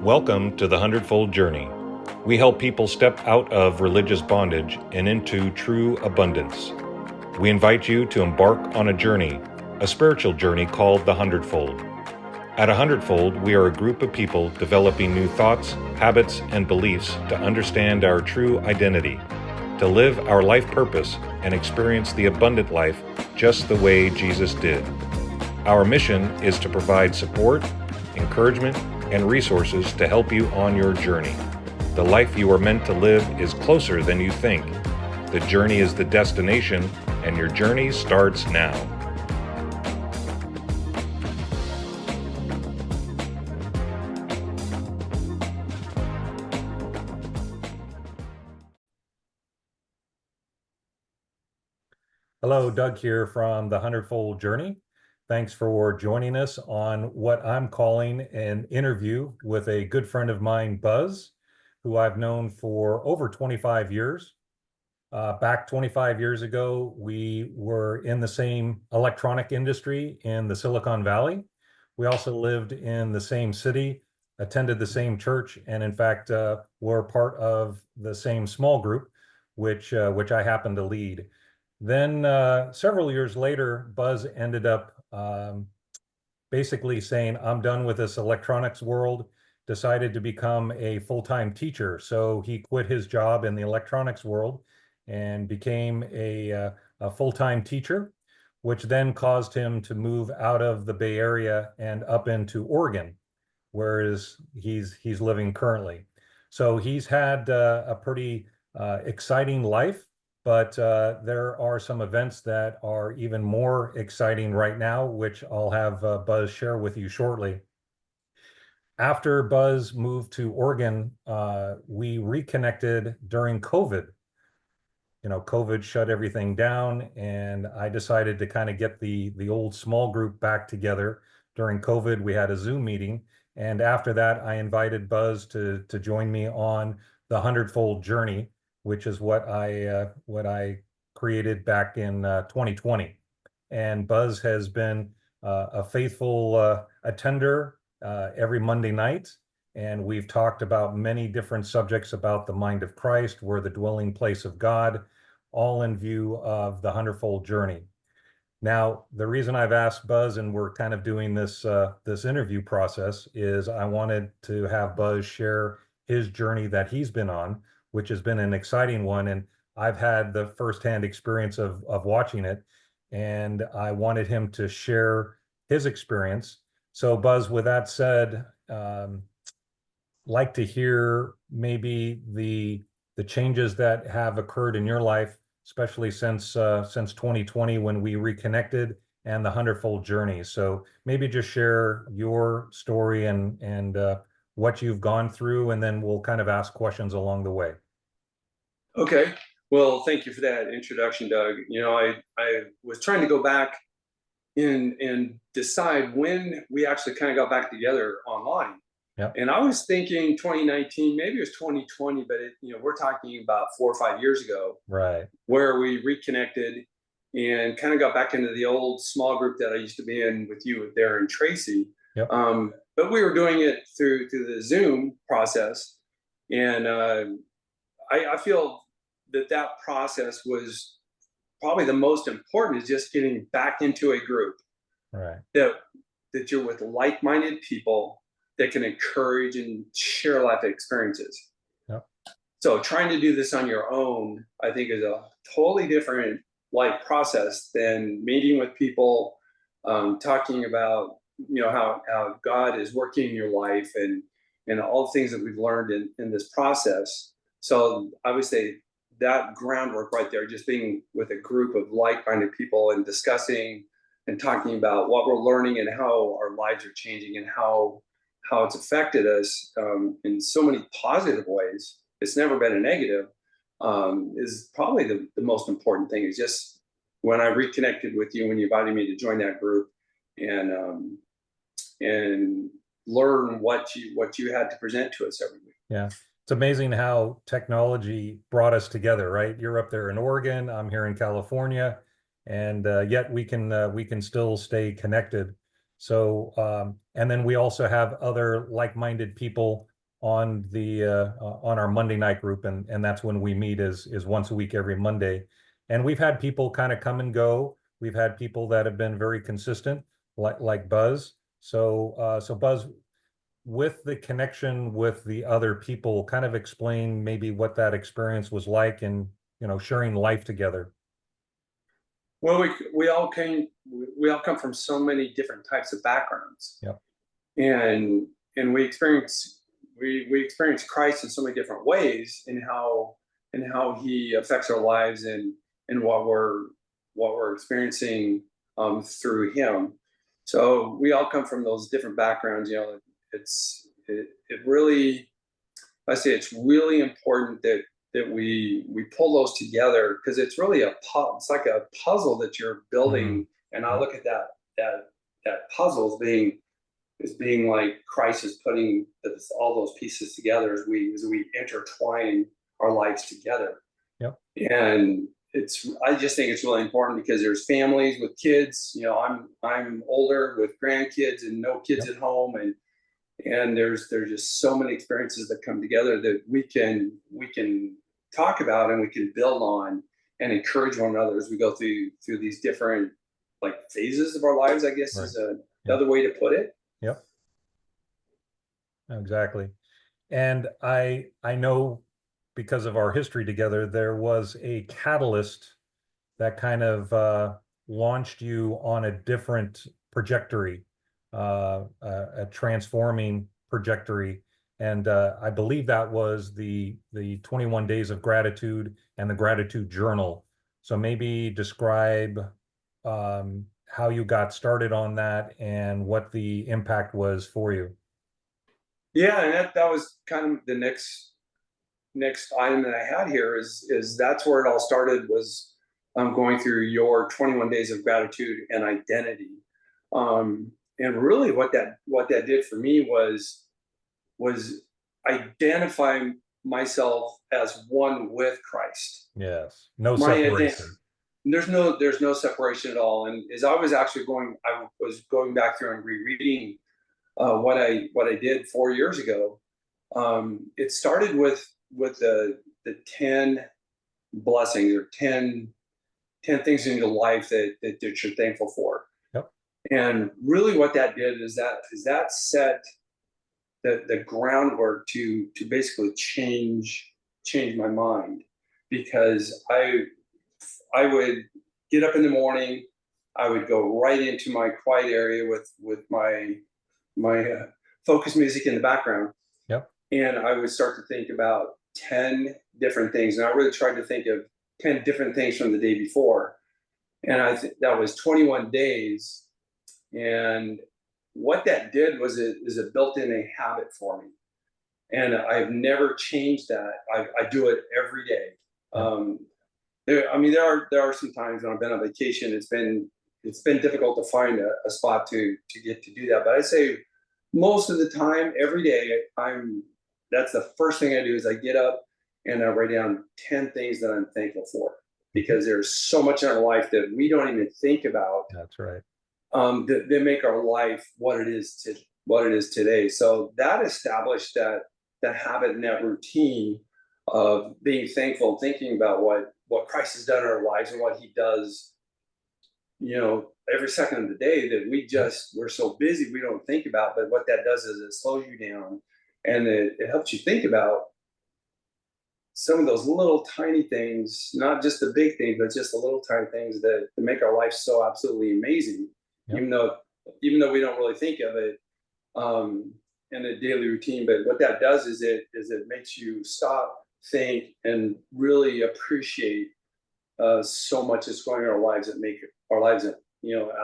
Welcome to the 100-fold journey. We help people step out of religious bondage and into true abundance. We invite you to embark on a journey, a spiritual journey called the 100-fold. At 100-fold, we are a group of people developing new thoughts, habits, and beliefs to understand our true identity, to live our life purpose and experience the abundant life just the way Jesus did. Our mission is to provide support, encouragement, and resources to help you on your journey. The life you are meant to live is closer than you think. The journey is the destination, and your journey starts now. Hello, Doug here from the 100-fold journey. Thanks for joining us on what I'm calling an interview with a good friend of mine, Buz, who I've known for over 25 years. Back 25 years ago, we were in the same electronic industry in the Silicon Valley. We also lived in the same city, attended the same church, and in fact, were part of the same small group, which I happen to lead. Then several years later, Buz ended up basically saying, I'm done with this electronics world, decided to become a full-time teacher. So he quit his job in the electronics world and became a full-time teacher, which then caused him to move out of the Bay Area and up into Oregon, whereas he's living currently. So he's had a pretty exciting life. But there are some events that are even more exciting right now, which I'll have Buz share with you shortly. After Buz moved to Oregon, we reconnected during COVID. You know, COVID shut everything down, and I decided to kind of get the old small group back together. During COVID, we had a Zoom meeting, and after that, I invited Buz to join me on the 100-fold journey, which is what I created back in 2020. And Buz has been a faithful attender every Monday night. And we've talked about many different subjects about the mind of Christ. We're the dwelling place of God, all in view of the 100-fold journey. Now, the reason I've asked Buz, and we're kind of doing this interview process, is I wanted to have Buz share his journey that he's been on, which has been an exciting one. And I've had the firsthand experience of watching it. And I wanted him to share his experience. So Buz, with that said, like to hear maybe the changes that have occurred in your life, especially since 2020 when we reconnected, and the 100-fold journey. So maybe just share your story and what you've gone through, and then we'll kind of ask questions along the way. Okay. Well, thank you for that introduction, Doug. You know, I was trying to go back and decide when we actually kind of got back together online. Yep. And I was thinking 2019, maybe it was 2020, but we're talking about 4 or 5 years ago, Right. where we reconnected and kind of got back into the old small group that I used to be in with you, there and Tracy. Yep. But we were doing it through the Zoom process, and I feel that process was probably the most important, is just getting back into a group, Right. that you're with like-minded people that can encourage and share life experiences. Yep. So trying to do this on your own, I think, is a totally different process than meeting with people, talking about how God is working in your life and all the things that we've learned in this process. So I would say that groundwork right there, just being with a group of like-minded people and discussing and talking about what we're learning and how our lives are changing and how it's affected us in so many positive ways. It's never been a negative, is probably the most important thing. Is just when I reconnected with you, when you invited me to join that group, and learn what you had to present to us every week. Yeah. It's amazing how technology brought us together, right? You're up there in Oregon, I'm here in California, and yet we can still stay connected. So, and then we also have other like-minded people on the on our Monday night group, and that's when we meet is once a week every Monday. And we've had people kind of come and go. We've had people that have been very consistent, like Buz. So Buz, with the connection with the other people, kind of explain maybe what that experience was like, and sharing life together. Well, we all come from so many different types of backgrounds, Yep. and we experience Christ in so many different ways, in how he affects our lives, and what we're experiencing through him. So we all come from those different backgrounds. It really, I say it's really important that we pull those together, because it's really it's like a puzzle that you're building. And I Yep. look at that puzzle as being like Christ is putting all those pieces together as we intertwine our lives together. Yep. And I just think it's really important, because there's families with kids. I'm older with grandkids and no kids Yep. at home, and there's just so many experiences that come together that we can talk about, and we can build on and encourage one another as we go through these different, like, phases of our lives, I guess, Right. is Yep. another way to put it. Yep. Exactly. And I know, because of our history together, there was a catalyst that kind of launched you on a different trajectory, a transforming trajectory. And I believe that was the 21 days of gratitude and the gratitude journal. So maybe describe how you got started on that and what the impact was for you. Yeah, and that was kind of the next item that I had here, is that's where it all started, was going through your 21 days of gratitude and identity. And really what that did for me was identifying myself as one with Christ. Yes. No My identity, separation. there's no separation at all. And as I was going back through and rereading what I did 4 years ago. It started with the 10 blessings, or ten things in your life that you're thankful for. Yep. And really what that did is that set the groundwork to basically change my mind, because I would get up in the morning, I would go right into my quiet area with my focus music in the background, Yep. and I would start to think about 10 different things. And I really tried to think of 10 different things from the day before. And I think that was 21 days. And what that did was it built in a habit for me. And I've never changed that. I do it every day. Yep. There are some times when I've been on vacation. It's been difficult to find a spot to get to do that. But I say most of the time, every day, that's the first thing I do, is I get up and I write down 10 things that I'm thankful for, because there's so much in our life that we don't even think about, That's right. that make our life what it is today. So that established that habit and that routine of being thankful, thinking about what Christ has done in our lives and what he does, every second of the day, that we're so busy we don't think about. But what that does is it slows you down, and it helps you think about some of those little tiny things, not just the big things, but just the little tiny things that make our life so absolutely amazing. Yep. Even though we don't really think of it in a daily routine. But what that does is it makes you stop, think, and really appreciate so much that's going on in our lives, that make our lives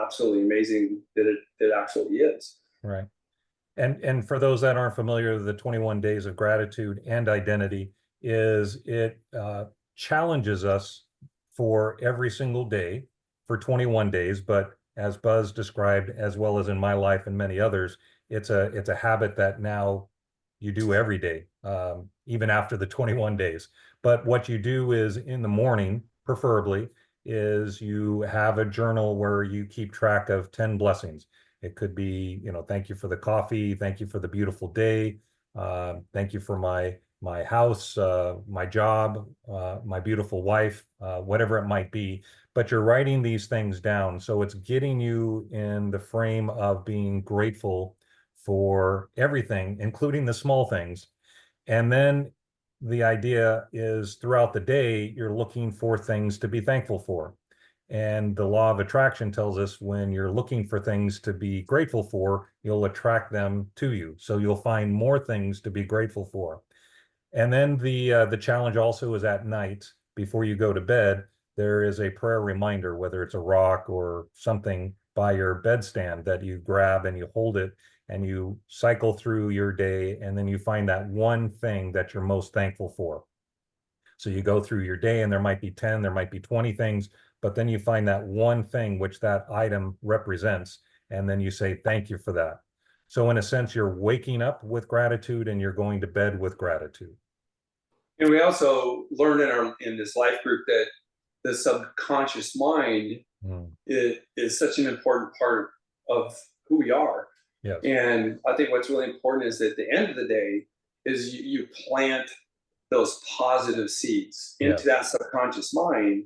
absolutely amazing, that it actually is. Right. And for those that aren't familiar, the 21 days of gratitude and identity is it challenges us for every single day for 21 days. But as Buz described, as well as in my life and many others, it's a habit that now you do every day, even after the 21 days. But what you do is, in the morning, preferably, is you have a journal where you keep track of 10 blessings. It could be, thank you for the coffee, thank you for the beautiful day, Thank you for my house, my job, my beautiful wife, whatever it might be. But you're writing these things down, so it's getting you in the frame of being grateful for everything, including the small things. And then the idea is throughout the day, you're looking for things to be thankful for. And the law of attraction tells us when you're looking for things to be grateful for, you'll attract them to you. So you'll find more things to be grateful for. And then the challenge also is at night before you go to bed, there is a prayer reminder, whether it's a rock or something by your bedstand that you grab and you hold it and you cycle through your day, and then you find that one thing that you're most thankful for. So you go through your day and there might be 10, there might be 20 things, but then you find that one thing which that item represents, and then you say, thank you for that. So in a sense, you're waking up with gratitude and you're going to bed with gratitude. And we also learned in this life group that the subconscious mind Mm, is such an important part of who we are. yes. And I think what's really important is that at the end of the day is you plant those positive seeds into Yes. that subconscious mind.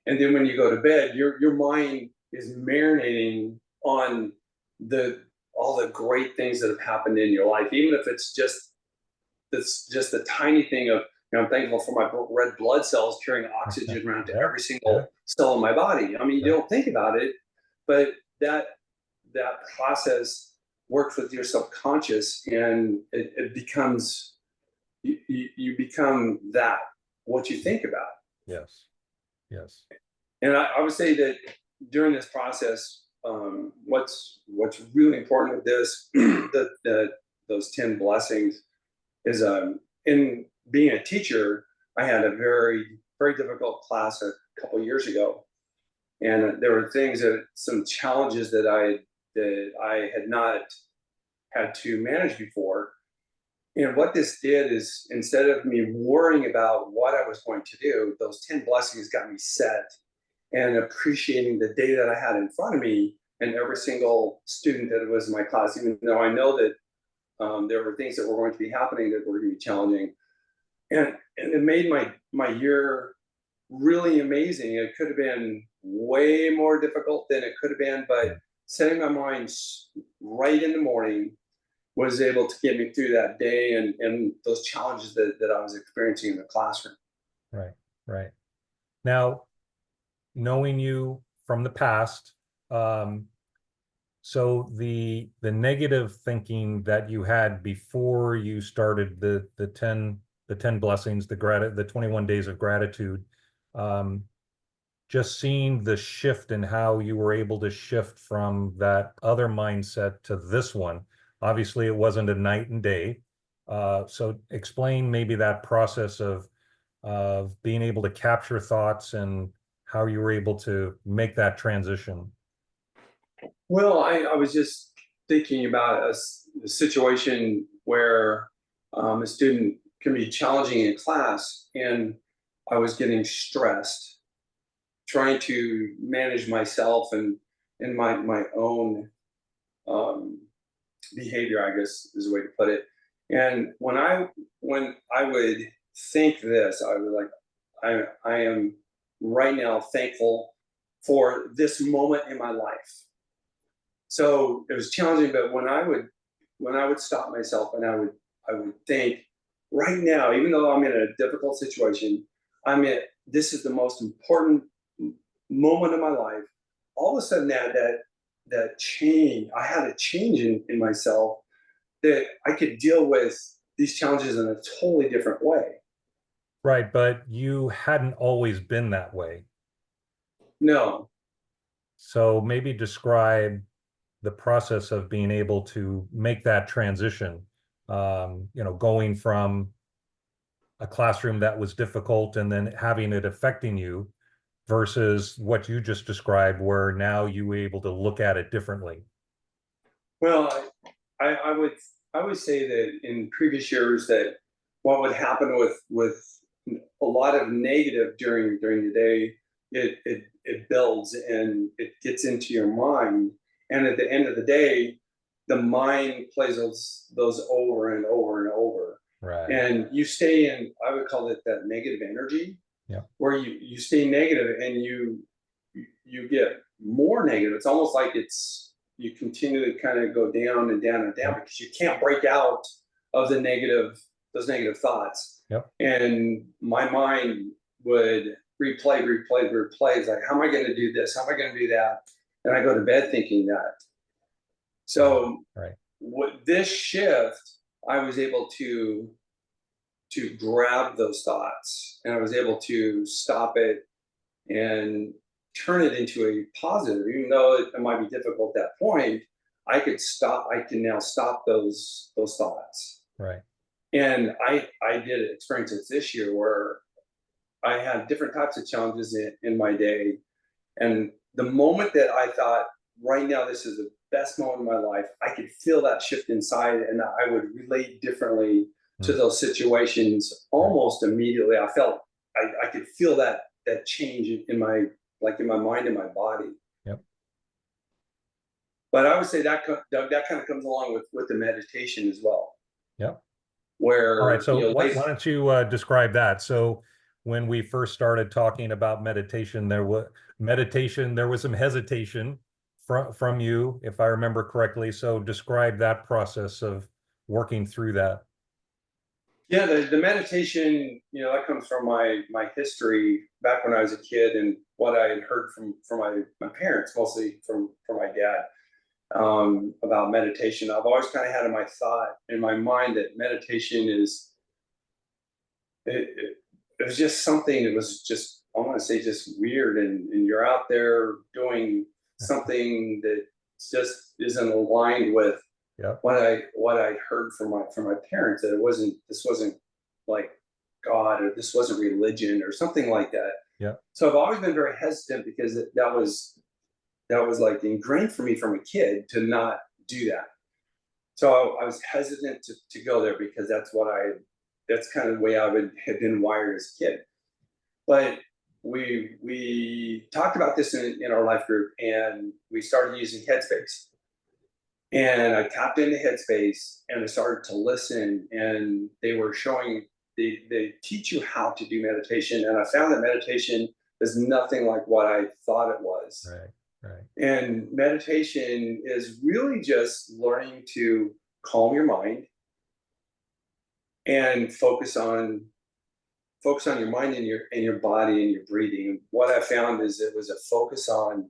And then when you go to bed, your mind is marinating on the all the great things that have happened in your life, even if it's just a tiny thing of, I'm thankful for my red blood cells carrying oxygen around to Yeah. every Yeah. single cell in my body. I mean, you Yeah. don't think about it, but that process works with your subconscious, and it becomes you become that what you think about. Yes. Yes. And I would say that during this process, what's really important with this, those 10 blessings is, in being a teacher, I had a very, very difficult class a couple years ago. And there were some challenges that I had not had to manage before. And what this did is, instead of me worrying about what I was going to do, those 10 blessings got me set and appreciating the day that I had in front of me and every single student that was in my class, even though I know that there were things that were going to be happening that were going to be challenging. And it made my year really amazing. It could have been way more difficult than it could have been, but setting my mind right in the morning was able to get me through that day and those challenges that I was experiencing in the classroom. Right. Right. Now, knowing you from the past, um, so the negative thinking that you had before you started the 10 blessings, the 21 days of gratitude, um, just seeing the shift in how you were able to shift from that other mindset to this one. Obviously, it wasn't a night and day. So explain maybe that process of being able to capture thoughts and how you were able to make that transition. Well, I was just thinking about a situation where a student can be challenging in class, and I was getting stressed trying to manage myself and my own um, behavior, I guess is a way to put it. And when I would think this, I was like, I am right now thankful for this moment in my life. So it was challenging, but when I would stop myself and I would think, right now, even though I'm in a difficult situation, this is the most important moment of my life. All of a sudden, that change, I had a change in myself, that I could deal with these challenges in a totally different way. Right, but you hadn't always been that way. No. So maybe describe the process of being able to make that transition, going from a classroom that was difficult and then having it affecting you versus what you just described, where now you were able to look at it differently. Well, I would say that in previous years, that what would happen with a lot of negative during the day, it builds and it gets into your mind, and at the end of the day, the mind plays those over and over and over. Right. And you stay in, I would call it that negative energy. Yeah. Where you stay negative and you get more negative. It's almost like you continue to kind of go down and down and down because you can't break out of those negative thoughts. Yep. And my mind would replay. It's like, how am I going to do this? How am I going to do that? And I go to bed thinking that. So with this shift, I was able to grab those thoughts, and I was able to stop it and turn it into a positive. Even though it might be difficult at that point, I can now stop those thoughts. Right. And I did experience it this year where I had different types of challenges in my day. And the moment that I thought, right now, this is the best moment of my life, I could feel that shift inside, and I would relate differently to those situations almost immediately. I felt I could feel that change in my mind and my body. Yep. But I would say that kind of comes along with the meditation as well. Yep. Where, all right, so why don't you describe that? So when we first started talking about meditation, there was some hesitation from you, if I remember correctly. So describe that process of working through that. Yeah, the meditation, that comes from my history back when I was a kid, and what I had heard from my parents, mostly from my dad, about meditation. I've always kind of had in my mind that meditation it was just something that was just, I want to say, just weird, and you're out there doing something that just isn't aligned with what I heard from my parents, that this wasn't like God, or this wasn't religion or something like that. Yeah. So I've always been very hesitant because that was like ingrained for me from a kid to not do that. So I was hesitant to go there because that's kind of the way I had been wired as a kid. But we talked about this in our life group, and we started using Headspace. And I tapped into Headspace, and I started to listen, and they were showing, they teach you how to do meditation. And I found that meditation is nothing like what I thought it was. Right. And meditation is really just learning to calm your mind and focus on your mind and your body and your breathing. And what I found is it was a focus on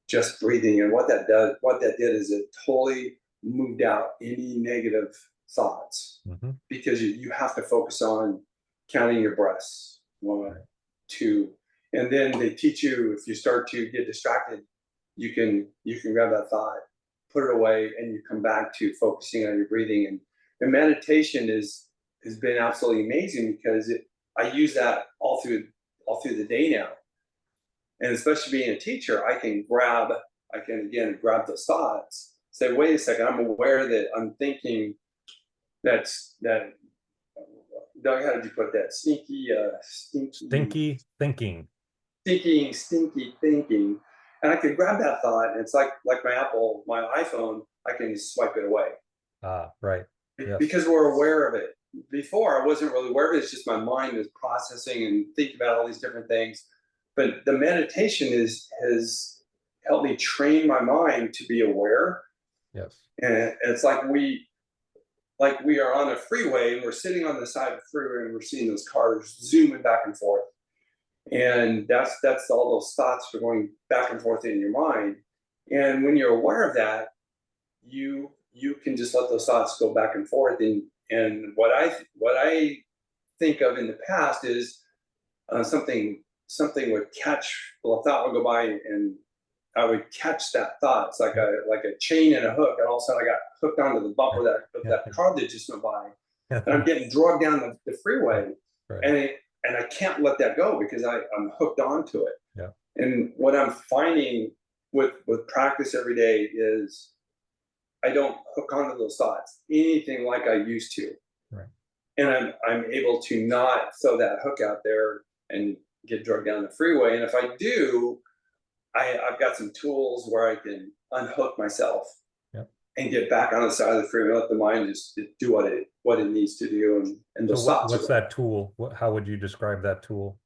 just breathing, and what that did is it totally moved out any negative thoughts, because you have to focus on counting your breaths, 1, 2, and then they teach you, if you start to get distracted, you can grab that thought, put it away, and you come back to focusing on your breathing. And meditation has been absolutely amazing, because I use that all through the day now. And especially being a teacher, I can again grab those thoughts, say, wait a second, I'm aware that I'm thinking that Doug, how did you put that? Stinky thinking. And I can grab that thought, and it's like my iPhone, I can just swipe it away. Right. Yes. Because we're aware of it. Before, I wasn't really aware of it. It's just my mind is processing and thinking about all these different things. But the meditation has helped me train my mind to be aware. Yes. And it's like we are on a freeway, and we're sitting on the side of the freeway, and we're seeing those cars zooming back and forth. And that's all those thoughts are going back and forth in your mind. And when you're aware of that, you can just let those thoughts go back and forth. And what I think of in the past is something would catch, a thought would go by, and I would catch that thought. It's like a chain and a hook, and all of a sudden I got hooked onto the bumper of that car that just went by, and I'm getting dragged down the freeway, and I can't let that go because I'm hooked onto it. Yeah. And what I'm finding with practice every day is I don't hook onto those thoughts anything like I used to. Right. And I'm able to not throw that hook out there and get dragged down the freeway. And if I do, I've got some tools where I can unhook myself. Yep. and get back on the side of the freeway, let the mind just do what it needs to do, and So those thoughts are what's gone. that tool? How would you describe that tool?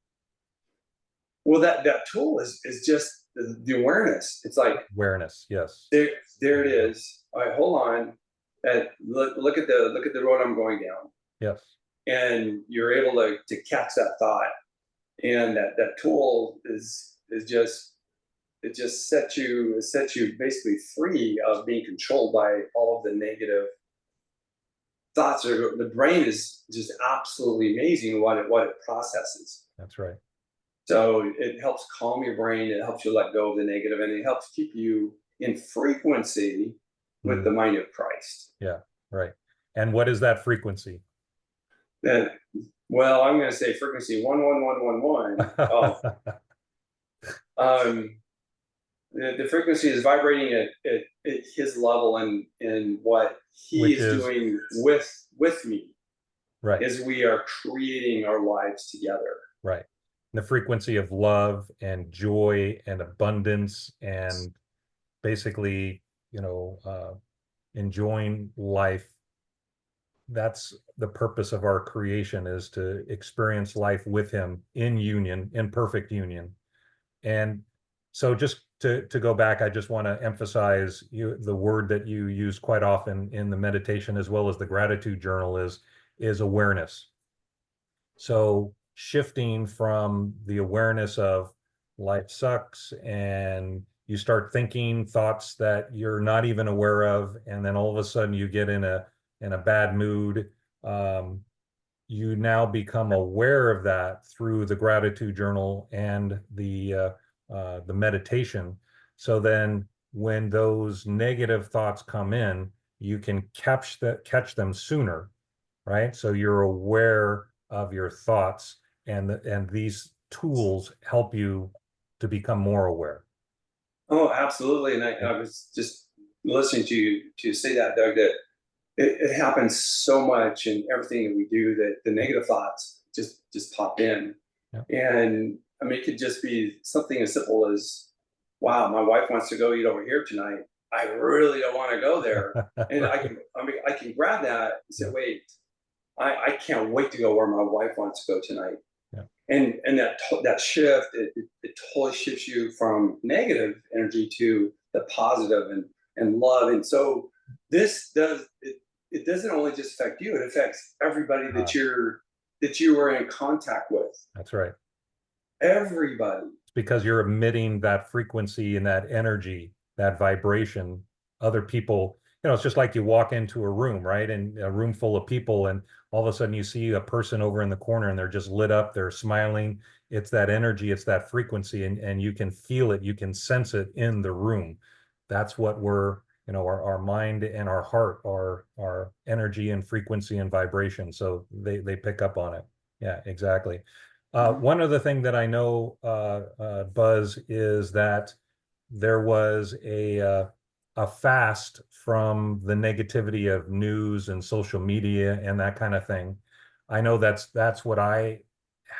Well, that tool is just the awareness. It's like Awareness. Yes. there it is. All right, hold on. Look at the road I'm going down, Yes. and you're able to catch that thought. And that tool is just, it just sets you basically free of being controlled by all of the negative thoughts. The brain is just absolutely amazing what it processes. That's right. So it helps calm your brain, it helps you let go of the negative, and it helps keep you in frequency with the Mm, mind of Christ. yeah. Right. And what is that frequency? Then, well, I'm going to say frequency 11111. Oh, um, the frequency is vibrating at his level, and what he Which is is doing with me right. as we are creating our lives together. Right. The frequency of love and joy and abundance and basically, enjoying life. That's the purpose of our creation, is to experience life with him in union, in perfect union. And so just to go back, I just want to emphasize the word that you use quite often in the meditation as well as the gratitude journal is awareness. So shifting from the awareness of life sucks and you start thinking thoughts that you're not even aware of, and then all of a sudden you get in a bad mood. Um, you now become aware of that through the gratitude journal and the meditation. So then when those negative thoughts come in, you can catch them sooner, right? So you're aware of your thoughts, and these tools help you to become more aware. Oh, absolutely. And Yeah. I was just listening to say that, Doug, that it happens so much in everything that we do, that the negative thoughts just pop in. Yeah. And I mean, it could just be something as simple as, wow, my wife wants to go eat over here tonight. I really don't want to go there. And Right. I can grab that and say, Yeah. wait, I can't wait to go where my wife wants to go tonight. Yeah. And that shift, it totally shifts you from negative energy to the positive and love. And so this does it, it doesn't only just affect you, it affects everybody Ah, that you are in contact with. that's right. Everybody. It's because you're emitting that frequency and that energy, that vibration. Other people, it's just like you walk into a room, right? And a room full of people, and all of a sudden you see a person over in the corner and they're just lit up, they're smiling. It's that energy, it's that frequency, and you can feel it, you can sense it in the room. That's what our mind and our heart are energy and frequency and vibration. So they pick up on it. Yeah, exactly. One other thing that I know, Buzz, is that there was a fast from the negativity of news and social media and that kind of thing. I know that's what I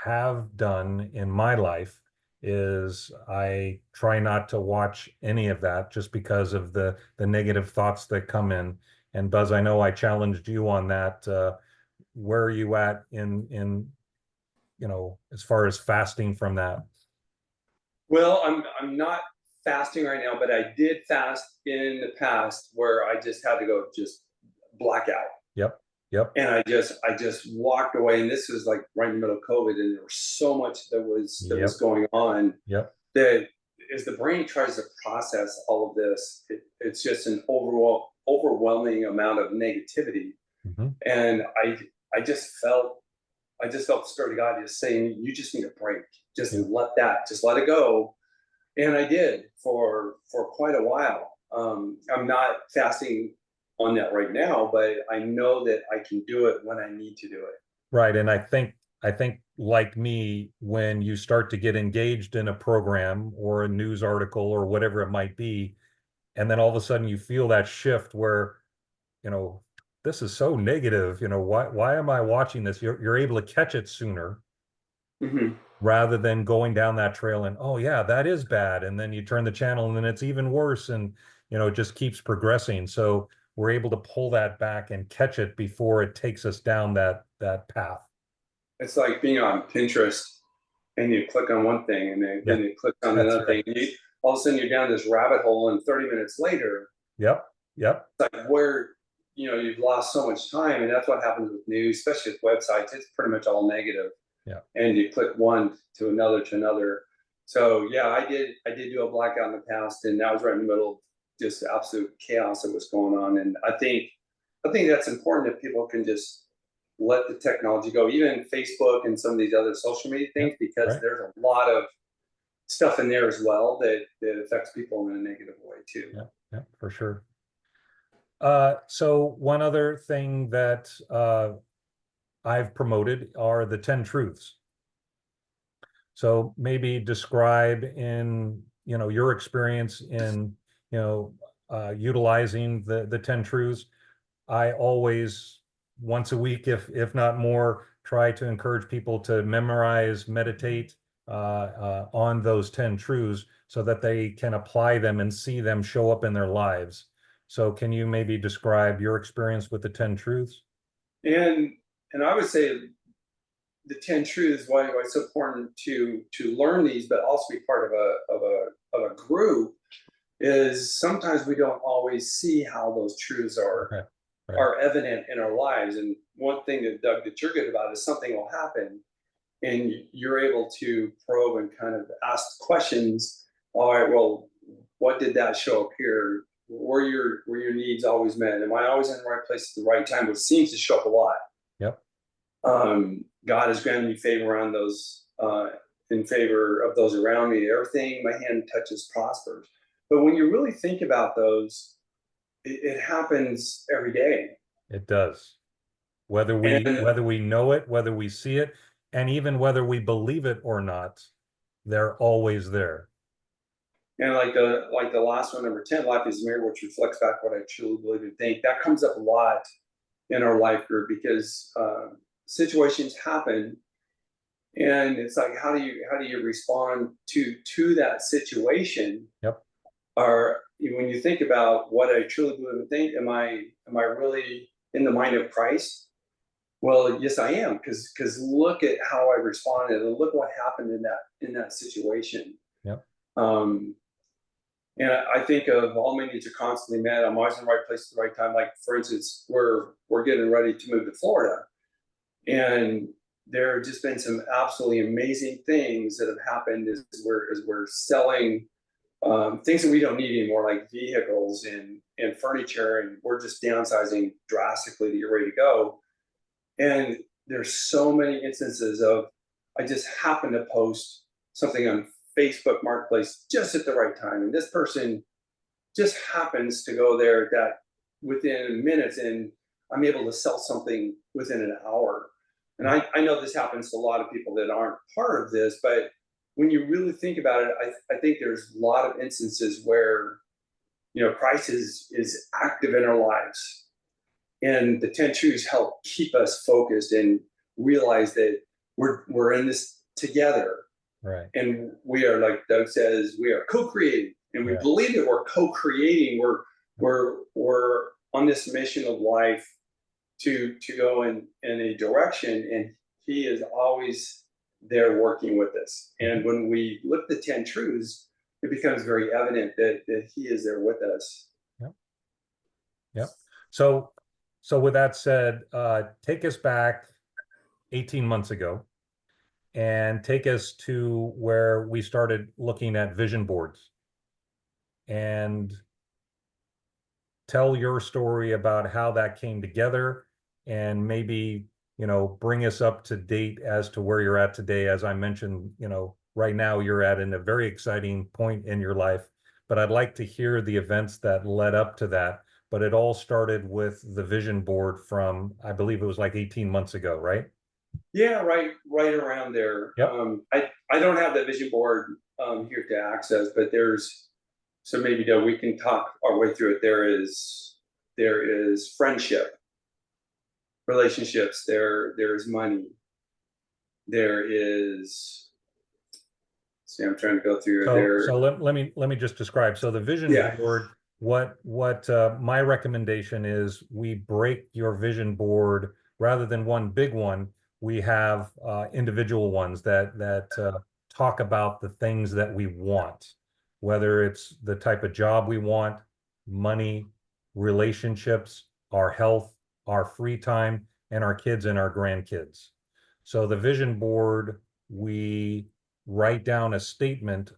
have done in my life, is I try not to watch any of that just because of the negative thoughts that come in. And Buzz, I know I challenged you on that. Where are you at in as far as fasting from that? Well, I'm not fasting right now, but I did fast in the past where I just had to go just blackout. Yep. Yep. And I just walked away. And this was like right in the middle of COVID, and there was so much that was Yep. going on, Yep. that as the brain tries to process all of this, it's just an overwhelming amount of negativity. Hmm. And I just felt the Spirit of God just saying, you just need a break. Just Yeah. just let it go. And I did for quite a while. I'm not fasting on that right now, but I know that I can do it when I need to do it. Right. And I think like me, when you start to get engaged in a program or a news article or whatever it might be, and then all of a sudden you feel that shift where, you know, this is so negative, why am I watching this? You're able to catch it sooner Hmm. rather than going down that trail and, oh yeah, that is bad. And then you turn the channel and then it's even worse. And, it just keeps progressing. So we're able to pull that back and catch it before it takes us down that path. It's like being on Pinterest and you click on one thing and then you click on another thing. And all of a sudden you're down this rabbit hole, and 30 minutes later, Yep. it's like where, you've lost so much time. And that's what happens with news, especially with websites. It's pretty much all negative. Yeah. And you click one to another to another. So yeah, I did do a blackout in the past, and that was right in the middle of just absolute chaos that was going on. And I think that's important, that people can just let the technology go, even Facebook and some of these other social media things, because there's a lot of stuff in there as well that affects people in a negative way too. Yeah, for sure. So one other thing that I've promoted are the 10 truths. So maybe describe in, your experience in, utilizing the 10 truths. I always, once a week, if not more, try to encourage people to memorize, meditate on those 10 truths so that they can apply them and see them show up in their lives. So can you maybe describe your experience with the 10 truths? And I would say the 10 truths, why it's so important to learn these, but also be part of a group, is sometimes we don't always see how those truths are evident in our lives. And one thing that, Doug, that you're good about is something will happen and you're able to probe and kind of ask questions. All right, well, what did that show up here? Were your needs always met? Am I always in the right place at the right time? Which seems to show up a lot. Yep. God has granted me favor around those, in favor of those around me. Everything my hand touches prospers. But when you really think about those, it happens every day. It does. Whether we know it, whether we see it, and even whether we believe it or not, they're always there. And like the last one, number 10, life is a mirror which reflects back what I truly believe and think. That comes up a lot in our life group, because situations happen, and it's like, how do you respond to that situation? Yep. Or when you think about what I truly believe and think, am I really in the mind of Christ? Well, yes, I am, because look at how I responded, and look what happened in that situation. Yep. And I think of all my needs are constantly met. I'm always in the right place at the right time. Like, for instance, we're getting ready to move to Florida, and there have just been some absolutely amazing things that have happened as we're selling things that we don't need anymore, like vehicles and furniture, and we're just downsizing drastically to get ready to go. And there's so many instances of, I just happen to post something on Facebook Marketplace just at the right time, and this person just happens to go there that within minutes, and I'm able to sell something within an hour. And I know this happens to a lot of people that aren't part of this, but when you really think about it, I think there's a lot of instances where, Christ is active in our lives, and the 10 truths help keep us focused and realize that we're in this together. Right. And we are, like Doug says, we are co-creating, and we believe that we're co-creating. We're on this mission of life to go in a direction, and he is always there working with us. And when we look at the 10 truths, it becomes very evident that he is there with us. Yep. Yep. So with that said, take us back 18 months ago and take us to where we started looking at vision boards, and tell your story about how that came together, and maybe, bring us up to date as to where you're at today. As I mentioned, right now you're at in a very exciting point in your life, but I'd like to hear the events that led up to that. But it all started with the vision board from, I believe it was like 18 months ago, right? Yeah, right around there. Yep. I don't have the vision board here to access, but so maybe we can talk our way through it. There is friendship, relationships. There is money. There is. See, I'm trying to go through there. So let me just describe. So the vision board what my recommendation is, we break your vision board rather than one big one. We have individual ones that talk about the things that we want, whether it's the type of job we want, money, relationships, our health, our free time, and our kids and our grandkids. So the vision board, we write down a statement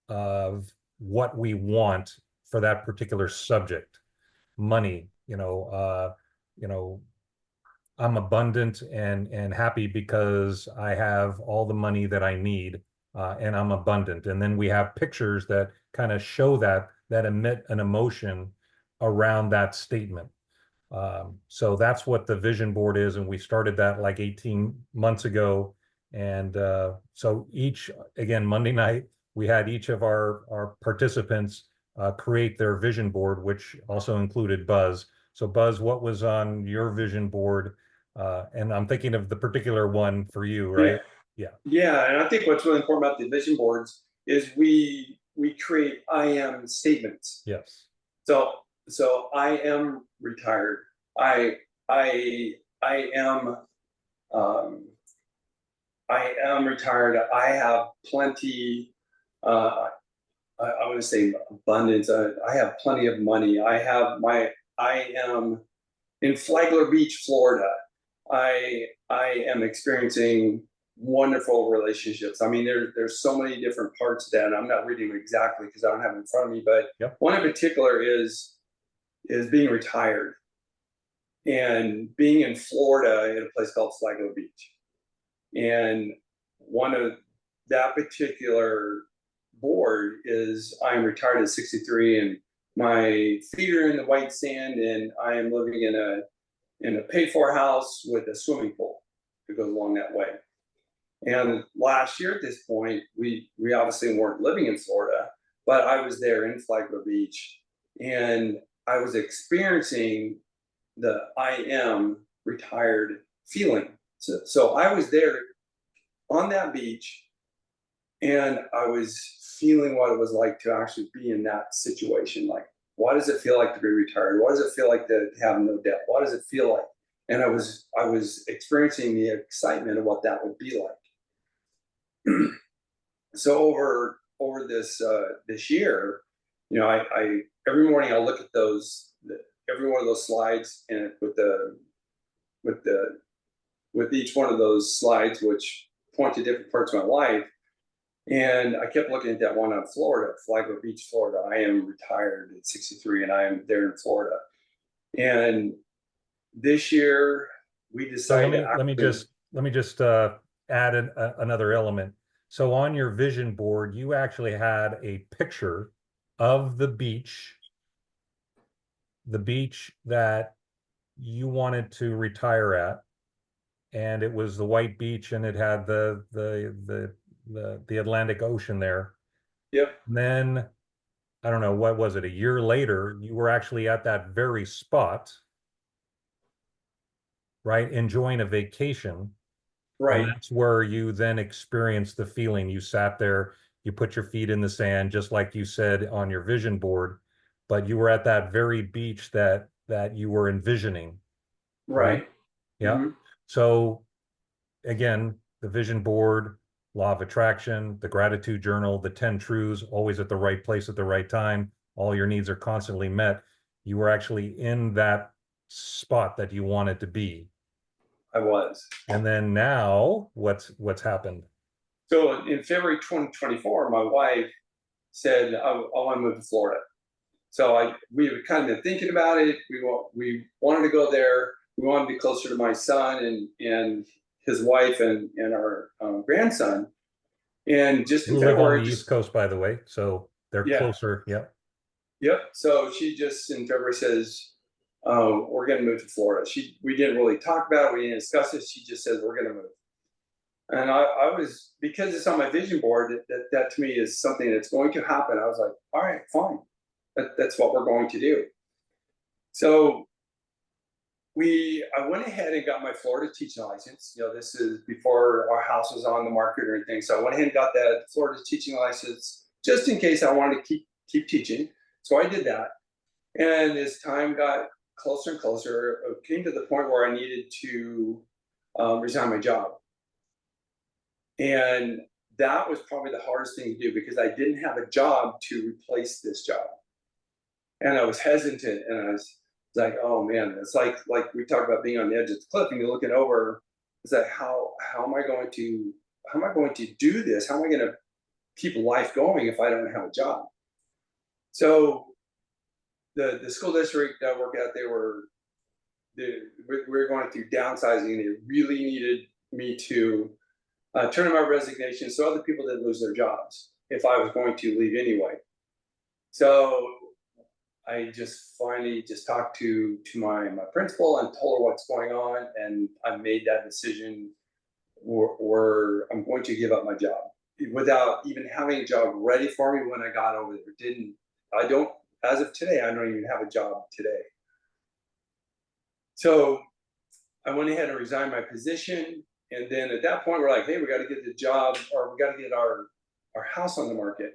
of what we want for that particular subject. Money, you know, I'm abundant and happy because I have all the money that I need, and I'm abundant. And then we have pictures that kind of show that emit an emotion around that statement. So that's what the vision board is, and we started that like 18 months ago. And so again, Monday night, we had each of our participants create their vision board, which also included Buz. So Buz, what was on your vision board? And I'm thinking of the particular one for you, Yeah, right? Yeah. yeah, and I think what's really important about the vision boards is we create I am statements. Yes. So I am retired. I I I am um, I am retired. I have plenty. I want to say abundance. I have plenty of money. I am in Flagler Beach, Florida. I am experiencing wonderful relationships. I mean, there's so many different parts of that. And I'm not reading them exactly because I don't have it in front of me, but Yep. one in particular is being retired and being in Florida in a place called Flagler Beach. And one of that particular board is I'm retired at 63 and my feet are in the white sand and I am living in a paid for house with a swimming pool that goes along that way. And last year at this point, we obviously weren't living in Florida, but I was there in Flagler Beach and I was experiencing the I am retired feeling. So I was there on that beach and I was feeling what it was like to actually be in that situation. Like, what does it feel like to be retired? What does it feel like to have no debt? What does it feel like? And I was experiencing the excitement of what that would be like. So over this year, I every morning I look at every one of those slides and with the with each one of those slides, which point to different parts of my life. And I kept looking at that one on Florida, Flagler Beach, Florida. I am retired at 63 and I am there in Florida. And this year we So decided to let me just add another element. So on your vision board, you actually had a picture of the beach that you wanted to retire at, and it was the white beach, and it had the Atlantic Ocean there. yep, And then I don't know, what was it? A year later, you were actually at that very spot, right, enjoying a vacation. And right, that's where you then experienced the feeling. You sat there, you put your feet in the sand, just like you said on your vision board, but you were at that very beach that you were envisioning, right? right. Yeah. Hmm. So again, the vision board, law of attraction, the gratitude journal, the 10 truths, always at the right place at the right time. All your needs are constantly met. You were actually in that spot that you wanted to be. I was. And then now what's happened? So in February 2024, my wife said, I want to move to Florida. So we had kind of been thinking about it. We wanted to go there. We wanted to be closer to my son and his wife and our grandson. And just in Who live on the February, East just Coast, by the way, so they're yeah, closer. Yep. yep. So she just in February says, we're going to move to Florida. We didn't really talk about it. We didn't discuss it. She just says, we're going to move. And I was, because it's on my vision board, that to me is something that's going to happen. I was like, all right, fine. That's what we're going to do. So I went ahead and got my Florida teaching license. This is before our house was on the market or anything. So I went ahead and got that Florida teaching license just in case I wanted to keep teaching. So I did that. And as time got closer and closer, it came to the point where I needed to resign my job. And that was probably the hardest thing to do because I didn't have a job to replace this job. And I was hesitant and I was like, oh man, it's like we talk about being on the edge of the cliff and you're looking over. It's like how am I going to do this? How am I going to keep life going if I don't have a job? So the school district that I work at, we were going through downsizing and they really needed me to turn in my resignation so other people didn't lose their jobs if I was going to leave anyway. So I just finally just talked to my principal and told her what's going on, and I made that decision where I'm going to give up my job without even having a job ready for me when I got over there. I don't, as of today, I don't even have a job today. So I went ahead and resigned my position. And then at that point, we're like, hey, we got to get the job, or we got to get our house on the market.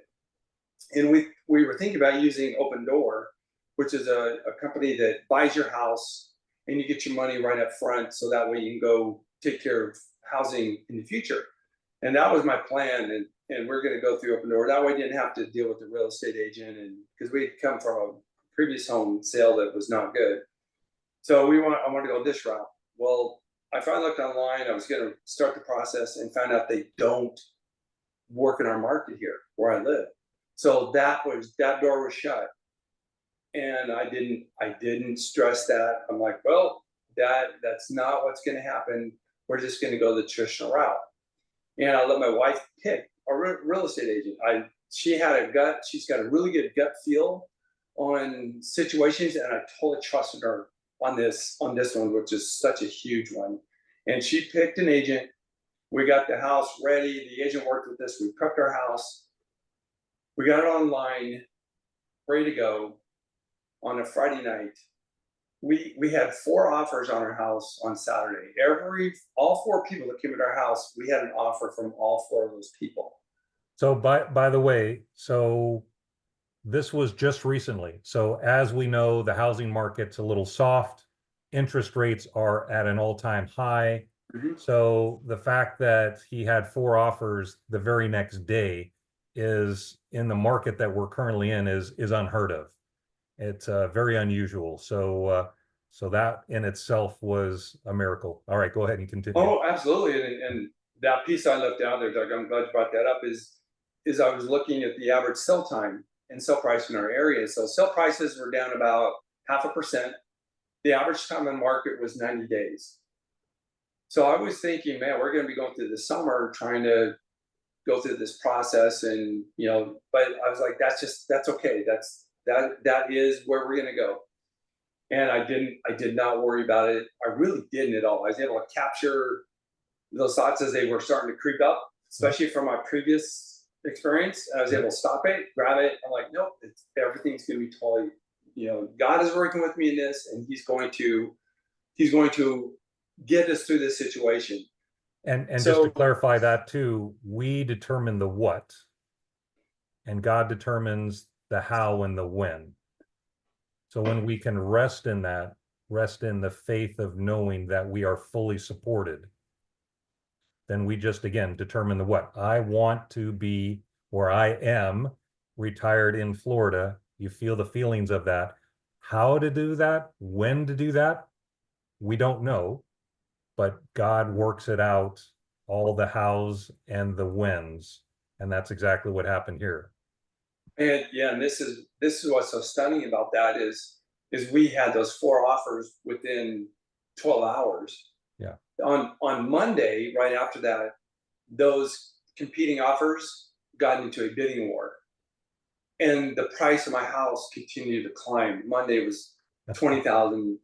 And we were thinking about using Open Door, which is a company that buys your house and you get your money right up front. So that way you can go take care of housing in the future. And that was my plan. And we're going to go through Open Door. That way I didn't have to deal with the real estate agent. And because we had come from a previous home sale that was not good. So I wanted to go this route. Well, I finally looked online. I was going to start the process and found out they don't work in our market here where I live. So that door was shut. And I didn't stress that. I'm like, well, that's not what's going to happen. We're just going to go the traditional route. And I let my wife pick a real estate agent. She's got a really good gut feel on situations, and I totally trusted her on this one, which is such a huge one. And she picked an agent. We got the house ready. The agent worked with us. We prepped our house. We got it online, ready to go on a Friday night. We had 4 offers on our house on Saturday. All 4 people that came to our house, we had an offer from all 4 of those people. So by the way, so this was just recently. So as we know, the housing market's a little soft. Interest rates are at an all-time high. Mm-hmm. So the fact that he had 4 offers the very next day is, in the market that we're currently in, is unheard of. It's very unusual. So that in itself was a miracle. All right, go ahead and continue. Oh, absolutely. And that piece I left down there, Doug, I'm glad you brought that up, is I was looking at the average sell time and sell price in our area. So sell prices were down about 0.5%. The average time on market was 90 days. So I was thinking, man, we're going to be going through the summer trying to go through this process, and but I was like, that's okay. That is where we're going to go. And I did not worry about it. I really didn't at all. I was able to capture those thoughts as they were starting to creep up, especially from my previous experience. I was able to stop it, grab it. I'm like, nope, everything's going to be totally, God is working with me in this, and He's going to get us through this situation. And so, just to clarify that too, we determine the what, and God determines the how and the when. So when we can rest in the faith of knowing that we are fully supported, then we just, again, determine the what. I want to be where I am, retired in Florida. You feel the feelings of that. How to do that, when to do that, we don't know, but God works it out, all the hows and the whens. And that's exactly what happened here. And yeah, and this is what's so stunning about that is we had those 4 offers within 12 hours. Yeah. On Monday, right after that, those competing offers got into a bidding war, and the price of my house continued to climb. Monday was 20,000.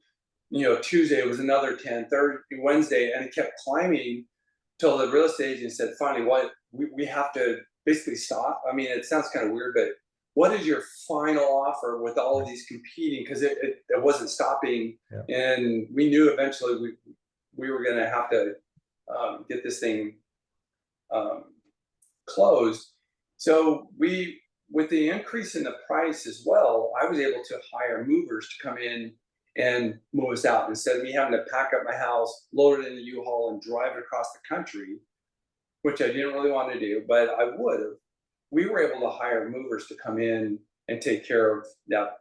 Tuesday was another 10. Thursday, Wednesday, and it kept climbing till the real estate agent said, finally, what we have to basically stop. I mean, it sounds kind of weird, but what is your final offer with all of these competing? Because it wasn't stopping. Yeah. And we knew eventually we were going to have to get this thing closed. So we with the increase in the price as well, I was able to hire movers to come in and move us out instead of me having to pack up my house, load it in the U-Haul, and drive it across the country, which I didn't really want to do, but I would have. We were able to hire movers to come in and take care of that,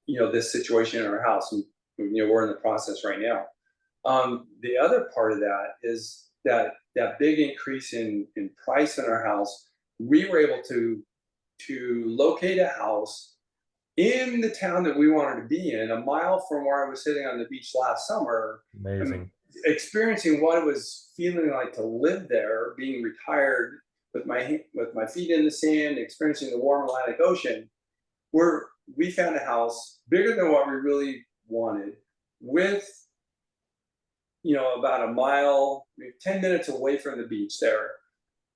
this situation in our house, and we're in the process right now. The other part of that is that big increase in price in our house. We were able to locate a house in the town that we wanted to be in, a mile from where I was sitting on the beach last summer, and Amazing. experiencing what it was feeling like to live there, being retired with my feet in the sand, experiencing the warm Atlantic Ocean. Where we found a house bigger than what we really wanted, with about a mile, maybe 10 minutes away from the beach there.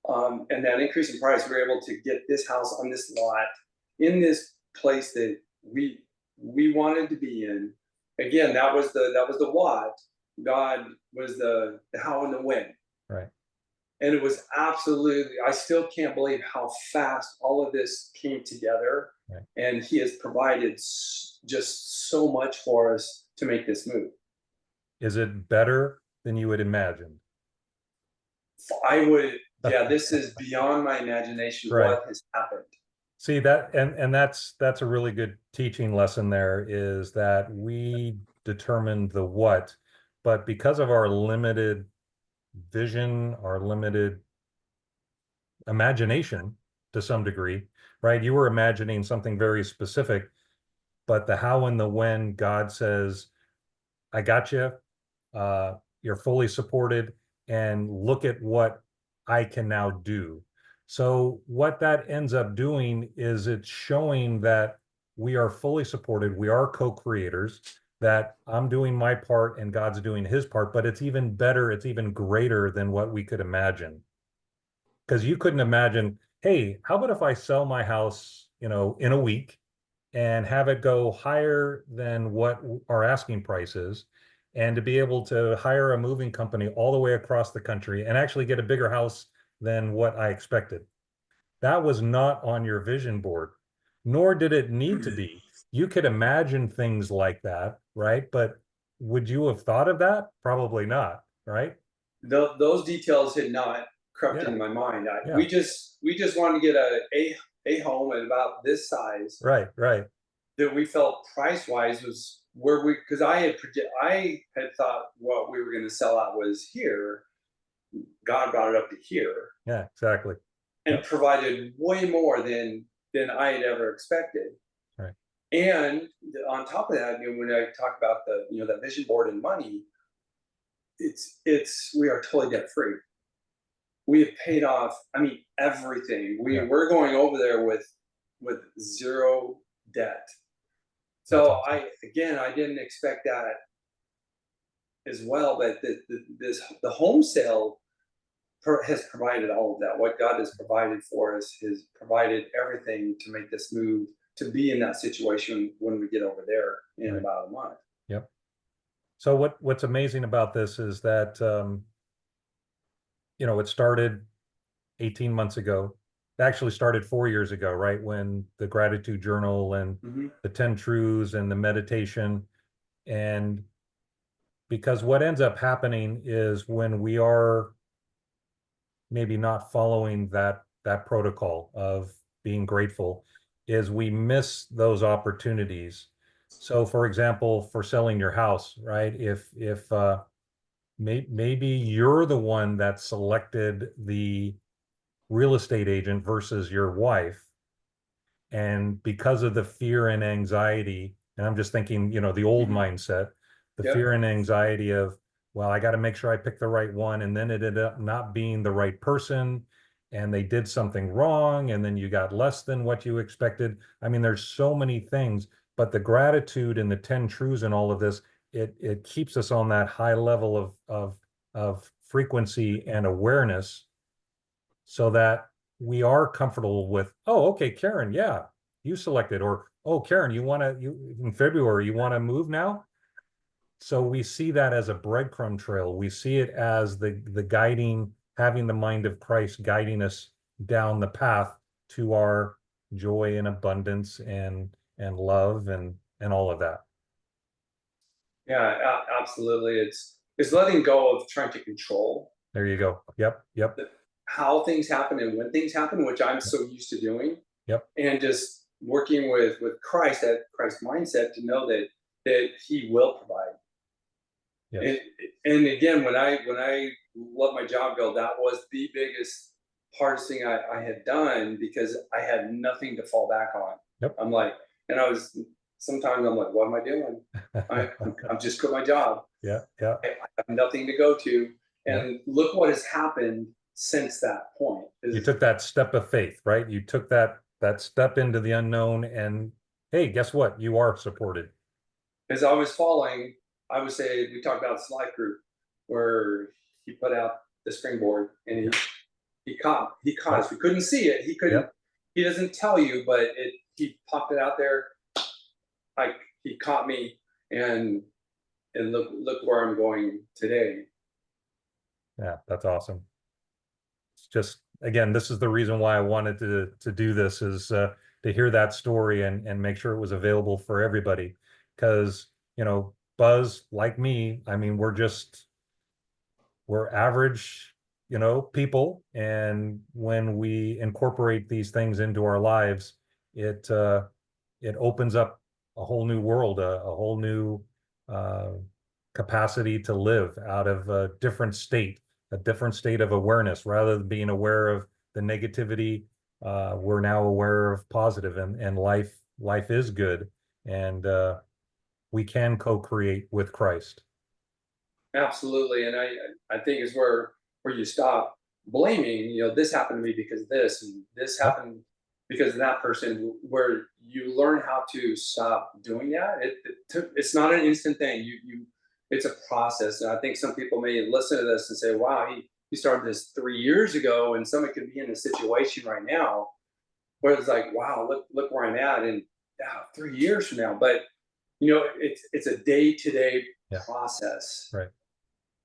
And that increase in price, we were able to get this house on this lot in this place that we wanted to be in. Again, that was the what. God was the how and the when. Right. And it was absolutely, I still can't believe how fast all of this came together. Right. And he has provided just so much for us to make this move. Is it better than you would imagine? I would, yeah, this is beyond my imagination Right. what has happened. See that, and that's a really good teaching lesson there, is that we determined the what, but because of our limited vision, our limited imagination to some degree, right? You were imagining something very specific, but the how and the when, God says, I got you. You're fully supported, and look at what I can now do. So what that ends up doing is it's showing that we are fully supported. We are co-creators, that I'm doing my part and God's doing his part, but it's even better. It's even greater than what we could imagine. Because you couldn't imagine, hey, how about if I sell my house, in a week, and have it go higher than what our asking price is, and to be able to hire a moving company all the way across the country and actually get a bigger house than what I expected. That was not on your vision board, nor did it need to be. You could imagine things like that, right? But would you have thought of that? Probably not, right? Those details had not crept Yeah, into my mind. yeah, We just wanted to get a home at about this size right, right, that we felt price wise was where we, because I had thought what we were going to sell out was here. God brought it up to here yeah, exactly. and Yep, provided way more than I had ever expected. right, And on top of that, when I talk about that vision board and money, it's we are totally debt free. We have paid off, I mean, everything. yeah, We're going over there with zero debt. that's So awesome. I didn't expect that as well, but the home sale has provided all of that. What God has provided for us has provided everything to make this move, to be in that situation when we get over there in Right, about a month. yep. So what's amazing about this is that, it started 18 months ago. It actually started 4 years ago, right? When the gratitude journal and Hmm. the 10 truths and the meditation. And because what ends up happening is when we are maybe not following that protocol of being grateful, is we miss those opportunities. So for example, for selling your house, right? If maybe you're the one that selected the real estate agent versus your wife, and because of the fear and anxiety, and I'm just thinking, the old Hmm. mindset, the Yep. fear and anxiety of, well, I got to make sure I pick the right one, and then it ended up not being the right person, and they did something wrong, and then you got less than what you expected. I mean, there's so many things, but the gratitude and the 10 truths and all of this, it keeps us on that high level of frequency and awareness, so that we are comfortable with, oh, okay, Karen, yeah, you selected, or, oh, Karen, you in February, you want to move now? So we see that as a breadcrumb trail. We see it as the guiding, having the mind of Christ guiding us down the path to our joy and abundance and love and all of that. Yeah, absolutely. It's letting go of trying to control There you go. Yep, yep, how things happen and when things happen, which I'm yep, so used to doing, yep, and just working with Christ, that Christ mindset, to know that He will provide. yes. And and again, when I let my job go, that was the biggest, hardest thing I had done, because I had nothing to fall back on. Yep. I'm like, and I was sometimes I'm like, what am I doing? I'm just quit my job. Yeah, yeah, I have nothing to go to, yeah. and look what has happened since that point. You Is took that step of faith, right? You took that step into the unknown, and hey, guess what? You are supported. as I was falling, I would say we talked about slide group, where he put out the springboard and Yep, he caught us. yep, We couldn't see it. yep. He doesn't tell you, but he popped it out there. I He caught me, and look where I'm going today. Yeah, that's awesome. It's just, again, this is the reason why I wanted to do this, is to hear that story and make sure it was available for everybody. Because, Buzz, like me, I mean, we're average, people. And when we incorporate these things into our lives, it opens up a whole new world, a whole new uh, capacity to live out of a different state of awareness. Rather than being aware of the negativity, we're now aware of positive, and life is good, and we can co-create with Christ. Absolutely, and I think is where you stop blaming. This happened to me because this, and this Yep. happened because of that person. Where you learn how to stop doing that. It's not an instant thing. It's a process, and I think some people may listen to this and say, "Wow, he started this 3 years ago," and someone could be in a situation right now where it's like, "Wow, look where I'm at," and 3 years from now. But it's a day to day Yeah. process, Right.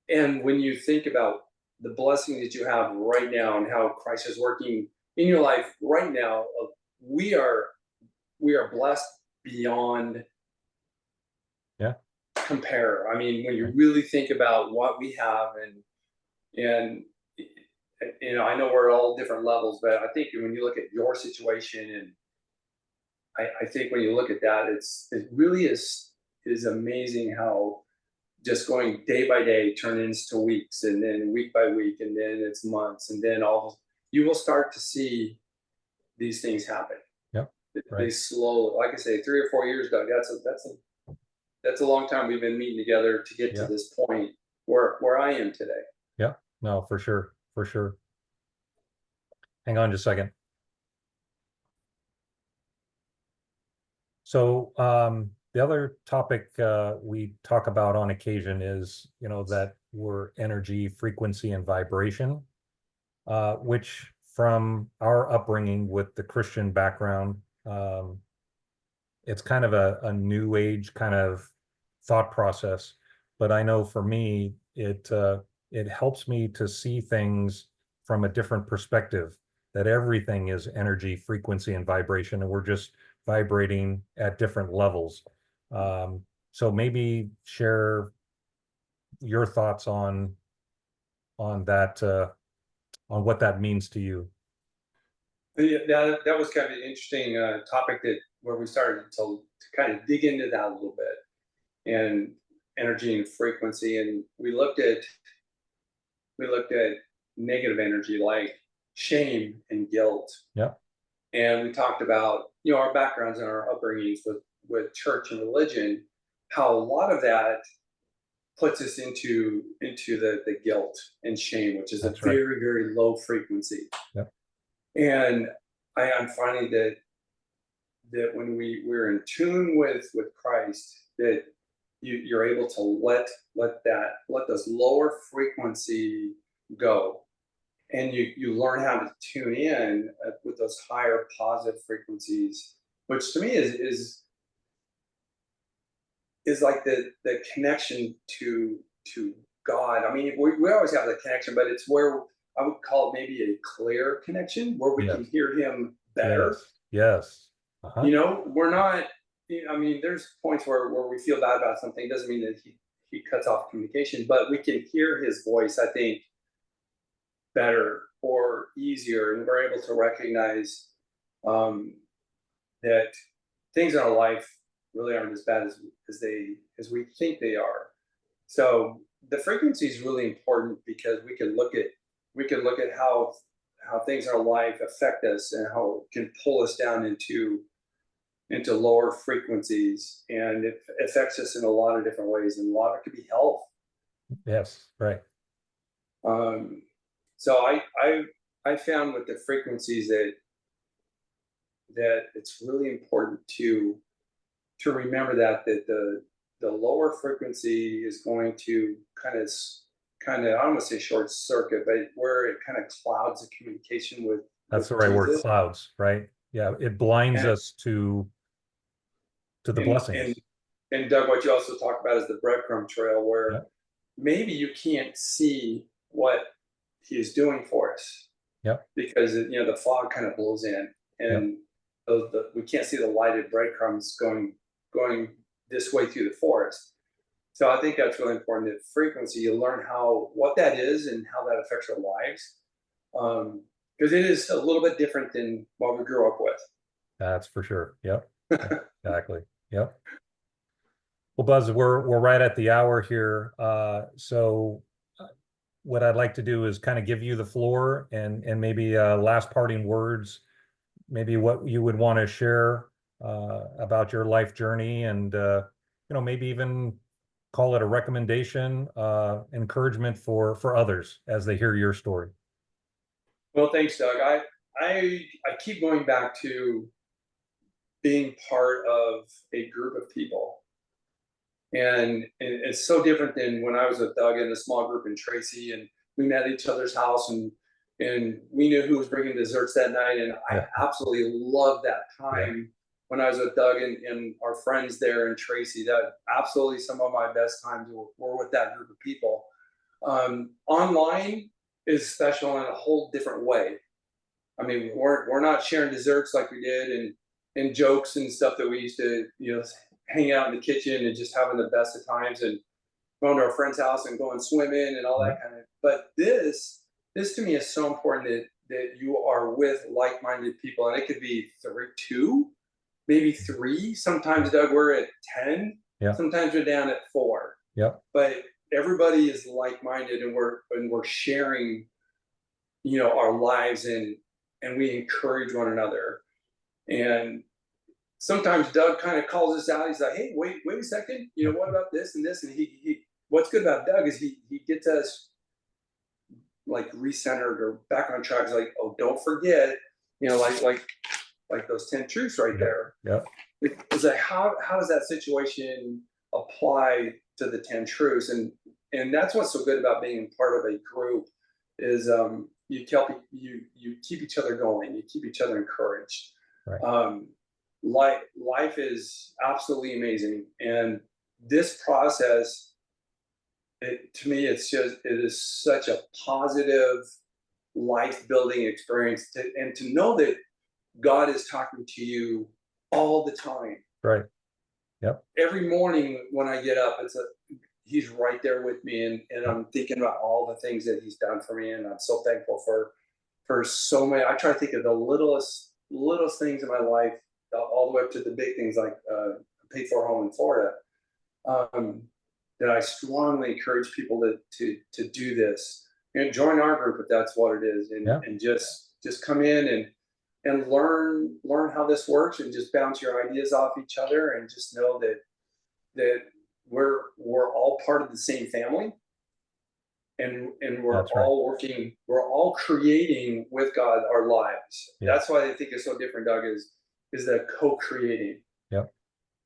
and when you think about the blessing that you have right now and how Christ is working in your life right now, we are we are blessed beyond Yeah. compare. I mean, when you Right. really think about what we have, and I know we're all different levels, but I think when you look at your situation, and I think when you look at that, it really is amazing how just going day by day turns into weeks, and then week by week, and then it's months, and then you will start to see these things happen. Yep. They Right. slow, like I say, 3 or 4 years, Doug. That's a long time we've been meeting together to get to Yeah. this point where I am today. Yeah. No, for sure. For sure. Hang on just a second. So the other topic we talk about on occasion is, that we're energy, frequency, and vibration, which from our upbringing with the Christian background, it's kind of a new age kind of thought process. But I know for me, it helps me to see things from a different perspective, that everything is energy, frequency, and vibration, and we're just vibrating at different levels. Um, so maybe share your thoughts on that, on what that means to you. Yeah, that was kind of an interesting topic, that where we started to kind of dig into that a little bit, and energy and frequency, and we looked at negative energy like shame and guilt, Yeah, and we talked about our backgrounds and our upbringings with church and religion, how a lot of that puts us into the guilt and shame, which is a that's right. very, very low frequency. Yep. And I'm finding that when we're in tune with Christ, that you're able to let this lower frequency go, and you learn how to tune in with those higher positive frequencies, which to me is like the connection to God. I mean, we always have the connection, but it's where I would call it maybe a clear connection, where we can Yes. hear Him better. Yes. Yes. You know, we're not, I mean, there's points where we feel bad about something. Doesn't mean that he cuts off communication, but we can hear his voice, I think, better or easier. And we're able to recognize um, that things in our life really aren't as bad as we think they are. So the frequency is really important because we can look at how things in our life affect us and how it can pull us down into lower frequencies, and it affects us in a lot of different ways, and a lot of it could be health. Yes. Right. um, so I found with the frequencies that it's really important to remember that the lower frequency is going to kind of I don't want to say short circuit, but where it kind of clouds the communication That's with the right word. Jesus. Clouds. Right. Yeah. It blinds and us to the and and blessings. and Doug, what you also talk about is the breadcrumb trail, where Yep. maybe you can't see what he is doing for us Yep. because the fog kind of blows in, Yep. and we can't see the lighted breadcrumbs going this way through the forest. So I think that's really important. That frequency, you learn what that is and how that affects our lives, because it is a little bit different than what we grew up with. That's for sure. Yep. Yep. Exactly. Yep. Well, Buzz, we're right at the hour here. So what I'd like to do is kind of give you the floor and maybe last parting words, maybe what you would want to share about your life journey, and maybe even call it a recommendation, encouragement for others as they hear your story. Well, thanks, Doug. I keep going back to being part of a group of people. And it's so different than when I was with Doug in a small group in Tracy, and we met at each other's house, and we knew who was bringing desserts that night. And I Yeah. absolutely loved that Yeah. time when I was with Doug and our friends there in Tracy. That absolutely some of my best times were with that group of people. Online is special in a whole different way. I mean, we're not sharing desserts like we did, and jokes and stuff that we used to hang out in the kitchen and just having the best of times, and going to our friend's house and going swimming and all Yeah. that kind of. But this to me is so important that you are with like-minded people, and it could be two, maybe three. Sometimes, Doug, we're at 10. Yeah. Sometimes we're down at 4. Yeah. But everybody is like-minded, and we're sharing our lives, and we encourage one another. And sometimes Doug kind of calls us out. He's like, "Hey, wait a second. What about this and this?" And he what's good about Doug is he gets us like recentered or back on track. He's like, "Oh, don't forget, like those 10 truths right Yeah. there." Yeah. It's like, how does that situation apply to the 10 truths? And that's what's so good about being part of a group is you keep each other going, you keep each other encouraged. Right. Life is absolutely amazing, and this process, to me, it is such a positive life building experience, and to know that God is talking to you all the time. Right. Yep. Every morning when I get up, he's right there with me, and I'm thinking about all the things that he's done for me, and I'm so thankful for so many. I try to think of the littlest things in my life, all the way up to the big things like a paid for home in Florida. Um, that I strongly encourage people to do this and join our group if that's what it is, Yeah. and just come in and learn how this works, and just bounce your ideas off each other, and just know that we're all part of the same family, and we're That's right. all working, we're all creating with God our lives. Yeah. That's why I think it's so different, Doug, is that co-creating. Yep.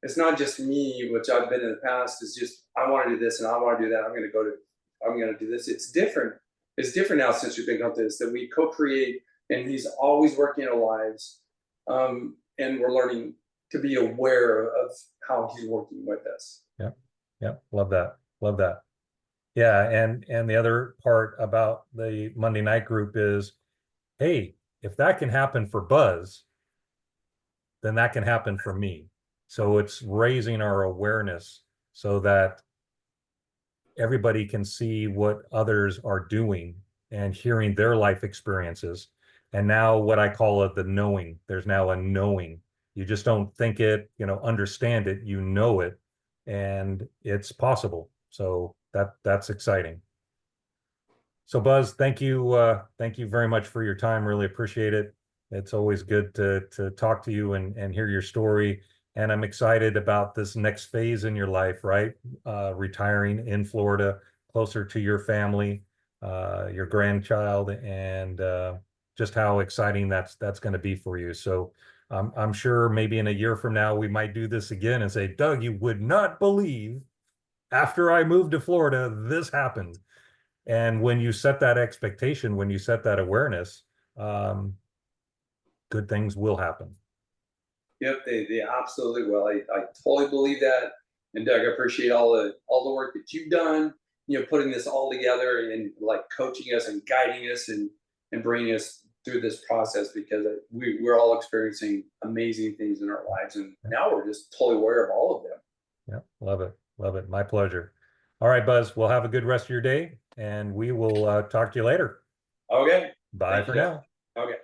It's not just me, which I've been in the past, is just I want to do this and I want to do that. I'm going to do this. It's different. It's different now since we've been going through this, that we co-create, and he's always working in our lives. And we're learning to be aware of how he's working with us. Yep. Yep. Love that. Love that. Yeah. And the other part about the Monday night group is, hey, if that can happen for Buzz, then that can happen for me. So it's raising our awareness so that everybody can see what others are doing and hearing their life experiences. And now what I call it the knowing. There's now a knowing. You just don't think it, understand it, you know it, and it's possible. So that's exciting. So Buz, thank you very much for your time. Really appreciate it. It's always good to talk to you and hear your story. And I'm excited about this next phase in your life, right? Retiring in Florida, closer to your family, your grandchild, and just how exciting that's going to be for you. So I'm sure maybe in a year from now we might do this again and say, Doug, you would not believe after I moved to Florida, this happened. And when you set that expectation, when you set that awareness, um, good things will happen. Yep, they absolutely will. I totally believe that. And Doug, I appreciate all the work that you've done, putting this all together and like coaching us and guiding us and bringing us through this process, because we're all experiencing amazing things in our lives. And now we're just totally aware of all of them. Yeah, love it. Love it. My pleasure. All right, Buz, we'll have a good rest of your day and we will talk to you later. Okay. Bye Thank for you, Doug. now. Okay.